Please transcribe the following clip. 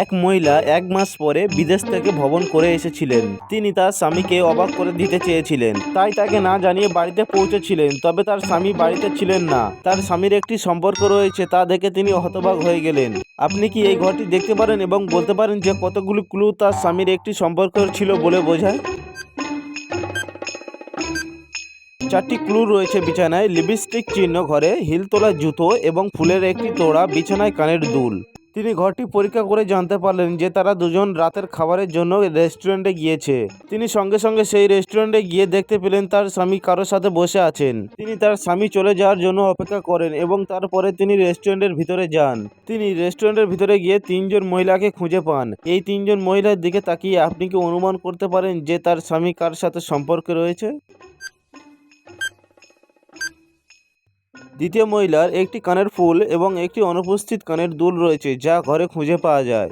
এক মহিলা 1 মাস পরে বিদেশ থেকে ভ্রমণ করে এসেছিলেন। তিনি তার স্বামীকে অবাক করে দিতে চেয়েছিলেন, তাই তাকে না জানিয়ে বাড়িতে পৌঁছেছিলেন। তবে তার স্বামী বাড়িতে ছিলেন না। তার স্বামীর একটি সম্পর্ক রয়েছে তা দেখে তিনি হতবাক হয়ে গেলেন। আপনি কি এই ঘরটি দেখতে পারেন এবং বলতে পারেন যে কতগুলি ক্লু তার স্বামীর একটি সম্পর্ক ছিল বলে বোঝায়? 4টি ক্লু রয়েছে বিছানায় লিপস্টিক চিহ্ন, ঘরে হিল তোলা জুতো এবং ফুলের একটি তোড়া, বিছানায় কানের দুল। তিনি ঘরটি পরীক্ষা করে জানতে পারলেন যে তারা দুজন রাতের খাবারের জন্য রেস্টুরেন্টে গিয়েছে। তিনি সঙ্গে সঙ্গে সেই রেস্টুরেন্টে গিয়ে দেখতে পেলেন তার স্বামী কারোর সাথে বসে আছেন। তিনি তার স্বামী চলে যাওয়ার জন্য অপেক্ষা করেন এবং তারপরে তিনি রেস্টুরেন্টের ভিতরে যান। তিনি রেস্টুরেন্টের ভিতরে গিয়ে 3জন মহিলাকে খুঁজে পান। এই 3জন মহিলার দিকে তাকিয়ে আপনি কি অনুমান করতে পারেন যে তার স্বামী কার সাথে সম্পর্কে রয়েছে? দ্বিতীয় মহিলার একটি কানের ফুল এবং একটি অনুপস্থিত কানের দুল রয়েছে যা ঘরে খুঁজে পাওয়া যায়।